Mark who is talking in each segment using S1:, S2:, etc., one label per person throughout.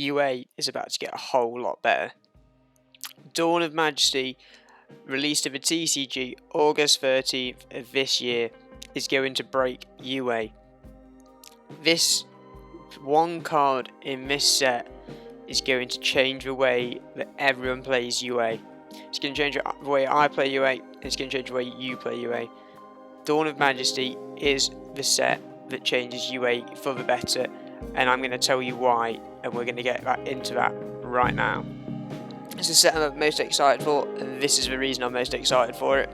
S1: UA is about to get a whole lot better. Dawn of Majesty, released at the TCG August 13th of this year, is going to break UA. This one card in this set is going to change the way that everyone plays UA. It's going to change the way I play UA, and it's going to change the way you play UA. Dawn of Majesty is the set that changes UA for the better, and I'm going to tell you why, and we're going to get into that right now. It's the set I'm most excited for, and this is the reason I'm most excited for it.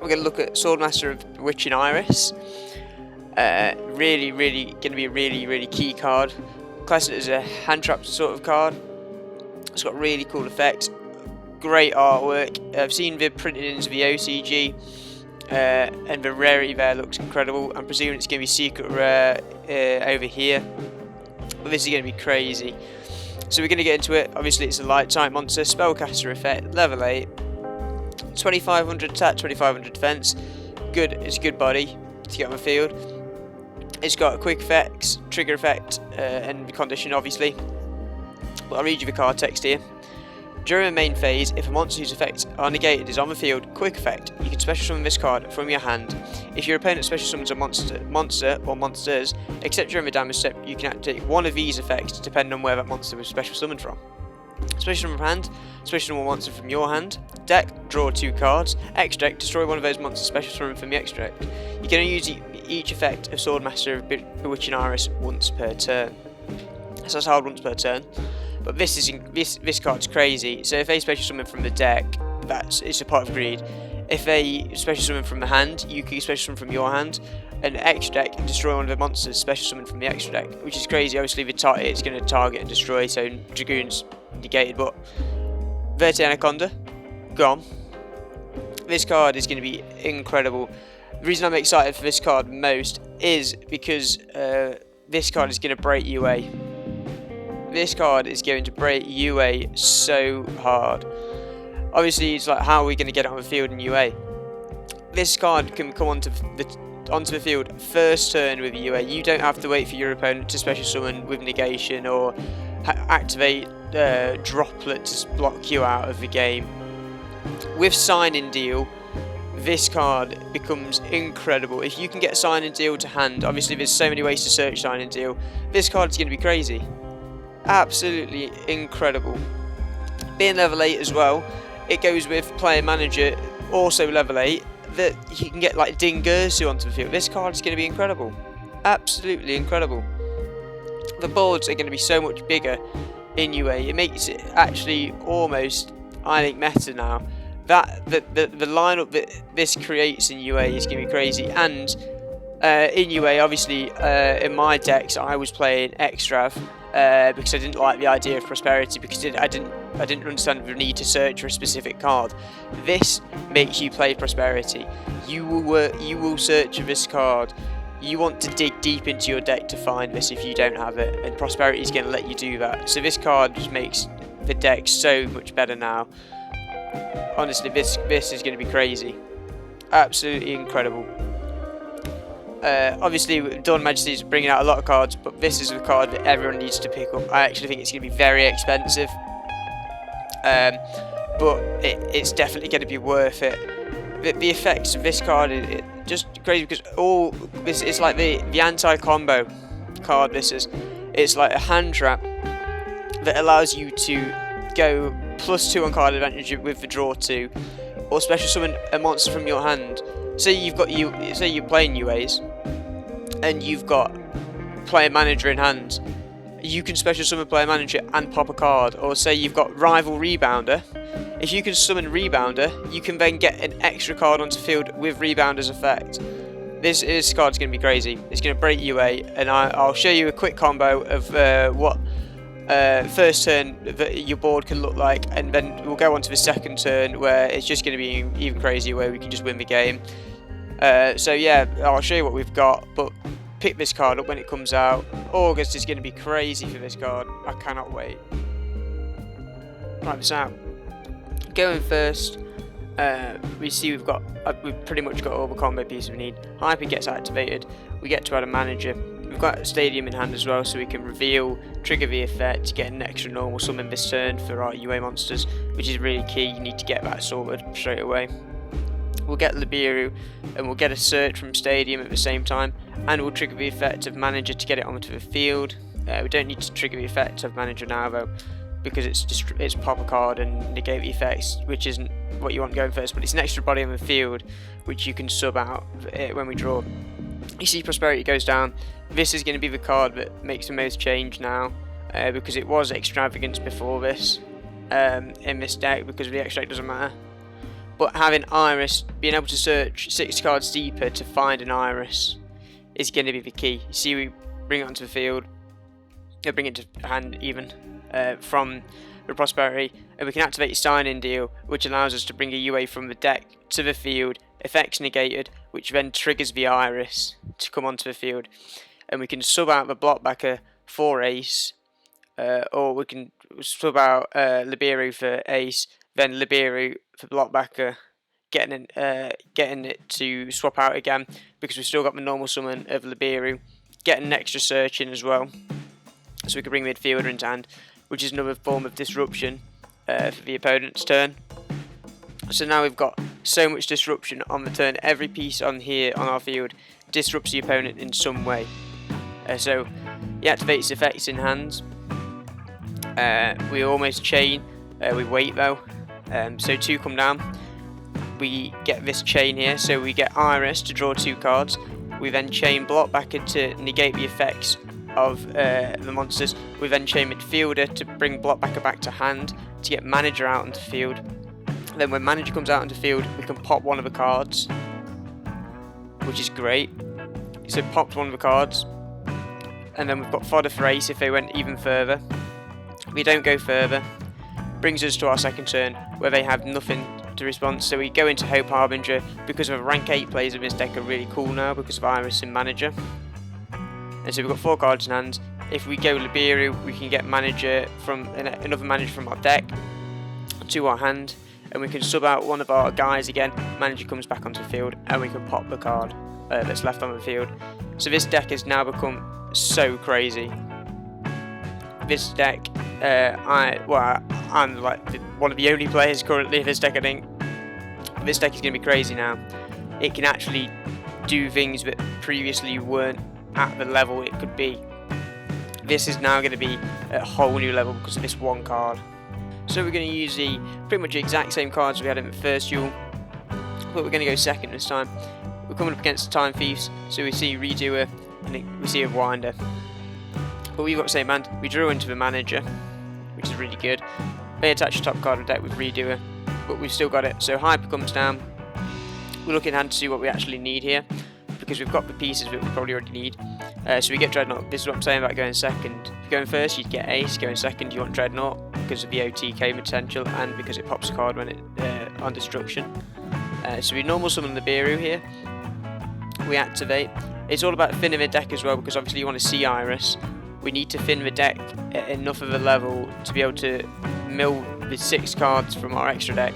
S1: We're going to look at Swordmaster of Bewitching Iris. Really going to be a really key card. Class it as a hand trap sort of card. It's got really cool effects, great artwork. I've seen the printed into the OCG, and the rarity there looks incredible. I'm presuming it's going to be secret rare over here, but this is going to be crazy. So we're going to get into it. Obviously it's a light type monster, spellcaster effect, level 8, 2500 attack, 2500 defense. Good, it's a good body to get on the field. It's got a quick effects, trigger effect, and condition obviously. But I'll read you the card text here. During the main phase, if a monster whose effects are negated is on the field, quick effect, you can special summon this card from your hand. If your opponent special summons a monster or monsters, except during the damage step, you can activate one of these effects depending on where that monster was special summoned from. Special summon from hand, special summon one monster from your hand. Deck, draw 2 cards. X deck, destroy one of those monsters special summoned from the X deck. You can only use each effect of Swordmaster of Bewitching Iris once per turn. So that's hard once per turn. But this card's crazy. So if they special summon from the deck, it's a part of greed. If they special summon from the hand, you can special summon from your hand. An extra deck, destroy one of the monsters special summon from the extra deck, which is crazy. Obviously, it's going to target and destroy, so Dragoon's negated. But Verte Anaconda, gone. This card is going to be incredible. The reason I'm excited for this card most is because this card is going to break UA. This card is going to break UA so hard. Obviously, it's like, how are we going to get it on the field in UA? This card can come onto the field first turn with UA. You don't have to wait for your opponent to special summon with negation or activate Droplet to block you out of the game. With Sign and Deal, this card becomes incredible. If you can get Sign and Deal to hand, obviously there's so many ways to search Sign and Deal. This card is going to be crazy. Absolutely incredible. Being level 8 as well, it goes with Player Manager, also level 8, that you can get like Dingursu onto the field. This card is going to be incredible. Absolutely incredible. The boards are going to be so much bigger in UA. It makes it actually almost, I think, meta now. The lineup that this creates in UA is going to be crazy. And in UA, obviously, in my decks, I was playing Extrav. Because I didn't like the idea of prosperity, because I didn't understand the need to search for a specific card. This makes you play prosperity. You will search for this card. You want to dig deep into your deck to find this if you don't have it, and prosperity is going to let you do that. So this card just makes the deck so much better now. Honestly, this is going to be crazy. Absolutely incredible. Obviously, Dawn of Majesty is bringing out a lot of cards, but this is the card that everyone needs to pick up. I actually think it's going to be very expensive, but it's definitely going to be worth it. The effects of this card is just crazy, because it's like the anti-combo card. It's like a hand trap that allows you to go +2 on card advantage with the draw 2, or special summon a monster from your hand. Say you're playing UAs, and you've got Player Manager in hand. You can special summon Player Manager and pop a card. Or say you've got Rival Rebounder. If you can summon Rebounder, you can then get an extra card onto field with Rebounder's effect. This card's going to be crazy. It's going to break UA, and I'll show you a quick combo of what first turn that your board can look like, and then we'll go on to the second turn where it's just going to be even crazier, where we can just win the game. So yeah, I'll show you what we've got, but pick this card up when it comes out. August is going to be crazy for this card. I cannot wait. Right, this out. Going first, we see we've pretty much got all the combo pieces we need. Hyper gets activated. We get to add a manager. We've got Stadium in hand as well, so we can reveal, trigger the effect to get an extra normal summon this turn for our UA monsters, which is really key. You need to get that sorted straight away. We'll get Liberu, and we'll get a search from Stadium at the same time, and we'll trigger the effect of Manager to get it onto the field. We don't need to trigger the effect of Manager now though, because it's pop a card and negate the effects, which isn't what you want going first, but it's an extra body on the field which you can sub out when we draw. You see Prosperity goes down. This is going to be the card that makes the most change now, because it was Extravagance before this in this deck, because the extra deck doesn't matter. But having Iris, being able to search 6 cards deeper to find an Iris is going to be the key. You see, we bring it onto the field, bring it to hand even from the Prosperity, and we can activate a sign-in deal, which allows us to bring a UA from the deck to the field, effects negated, which then triggers the Iris to come onto the field, and we can sub out the Blockbacker for Ace, or we can sub out Liberu for Ace, then Liberu for Blockbacker, getting it to swap out again, because we've still got the normal summon of Liberu, getting an extra search in as well, so we can bring midfielder into hand, which is another form of disruption for the opponent's turn. So now we've got so much disruption on the turn. Every piece on here on our field disrupts the opponent in some way. So he activates effects in hands. We almost chain. We wait though. So 2 come down. We get this chain here. So we get Iris to draw 2 cards. We then chain Blockbacker to negate the effects of the monsters. We then chain midfielder to bring Blockbacker back to hand to get Manager out onto the field. Then when Manager comes out onto the field, we can pop one of the cards, which is great. So popped one of the cards, and then we've got fodder for Ace if they went even further. If we don't go further, brings us to our second turn where they have nothing to respond. So we go into Hope Harbinger, because of rank 8 players of this deck are really cool now because of Iris and Manager. And so we've got 4 cards in hand. If we go Liberu, we can get Manager from another Manager from our deck to our hand, and we can sub out one of our guys again. Manager comes back onto the field, and we can pop the card that's left on the field. So this deck has now become so crazy. This deck, I'm like one of the only players currently in this deck. I think this deck is going to be crazy now. It can actually do things that previously weren't at the level it could be. This is now going to be at a whole new level because of this one card. So we're going to use the pretty much the exact same cards we had in the first duel, but we're going to go second this time. We're coming up against the Time Thieves, so we see Redoer and we see a Winder. But we've got the same hand. We drew into the Manager, which is really good. They attach the top card of the deck with Redoer, but we've still got it. So Hyper comes down. We're looking hand to see what we actually need here, because we've got the pieces that we probably already need. So we get Dreadnought. This is what I'm saying about going second. If you're going first, you'd get Ace. Going second, you want Dreadnought because of the OTK potential and because it pops a card when it on destruction. So we normal summon the Liberu here. We activate. It's all about thinning the deck as well, because obviously you want to see Iris. We need to thin the deck at enough of a level to be able to mill the 6 cards from our extra deck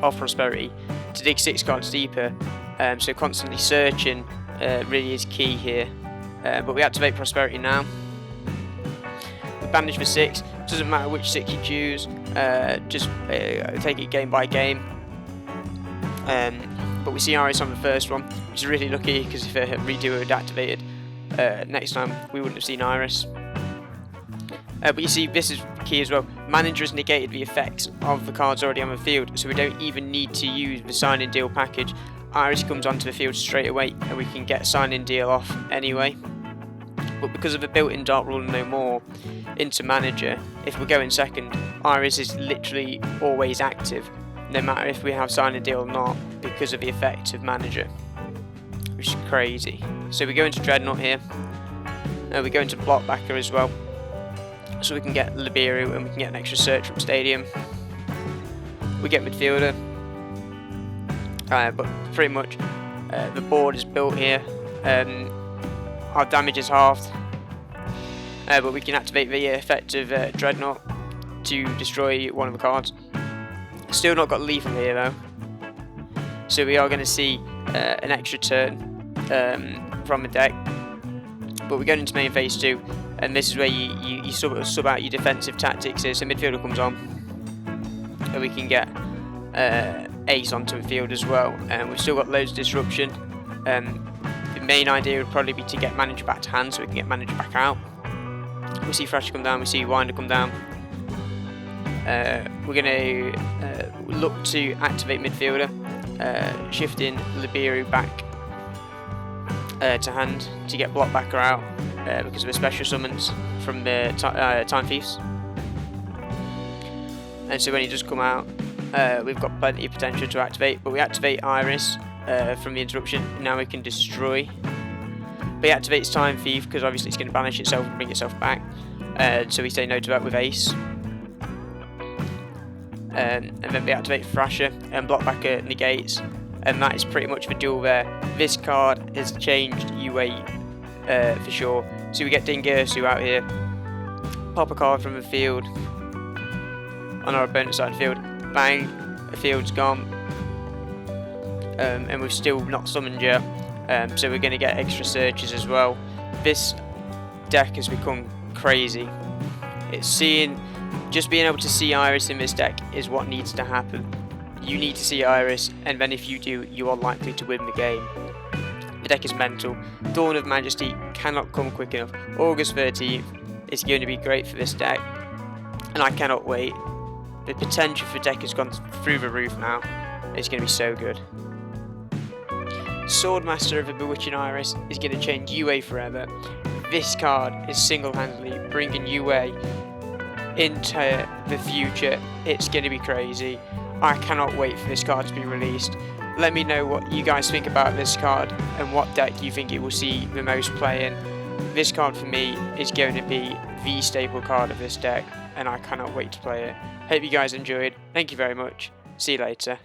S1: of Prosperity to dig 6 cards deeper. So constantly searching really is key here. But we activate Prosperity now. We banish for 6. Doesn't matter which 6 you choose. Just take it game by game. But we see Iris on the first one, which is really lucky, because if Redo had activated next time, we wouldn't have seen Iris. But you see, this is key as well. Manager has negated the effects of the cards already on the field, so we don't even need to use the sign-in deal package. Iris comes onto the field straight away, and we can get sign-in deal off anyway. But because of the built-in Dark Rule and no more into Manager, if we're going second, Iris is literally always active, no matter if we have sign-in deal or not, because of the effect of Manager, which is crazy. So we go into Dreadnought here. We go into Blockbacker as well, so we can get Liberu and we can get an extra search from Stadium. We get midfielder, but pretty much the board is built here. Our damage is halved, but we can activate the effect of Dreadnought to destroy one of the cards. Still not got lethal here though, so we are going to see an extra turn from the deck. but we're going into main phase 2, and this is where you sub out your defensive tactics. So midfielder comes on, and we can get Ace onto midfield as well. And we've still got loads of disruption. The main idea would probably be to get manager back to hand, so we can get manager back out. We see Thrasher come down, we see Winder come down. We're going to look to activate midfielder, shifting Liberu back to hand to get Blockbacker out because of the special summons from the Time Thieves. And so when he does come out, we've got plenty of potential to activate, but we activate Iris from the interruption. Now we can destroy. But he activates Time Thief because obviously it's going to banish itself and bring itself back. So we say no to that with Ace. And then we activate Thrasher and Blockbacker negates. And that is pretty much the duel there. This card has changed UA for sure. So we get Dingirsu out here. Pop a card from the field on our opponent's side of the field. Bang, the field's gone. And we've still not summoned yet. So we're going to get extra searches as well. This deck has become crazy. It's just being able to see Iris in this deck is what needs to happen. You need to see Iris, and then if you do, you are likely to win the game. The deck is mental. Dawn of Majesty cannot come quick enough. August 13th is going to be great for this deck, and I cannot wait. The potential for deck has gone through the roof now. It's going to be so good. Swordmaster of the Bewitching Iris is going to change UA forever. This card is single-handedly bringing UA into the future. It's going to be crazy. I cannot wait for this card to be released. Let me know what you guys think about this card and what deck you think it will see the most play in. This card for me is going to be the staple card of this deck, and I cannot wait to play it. Hope you guys enjoyed. Thank you very much. See you later.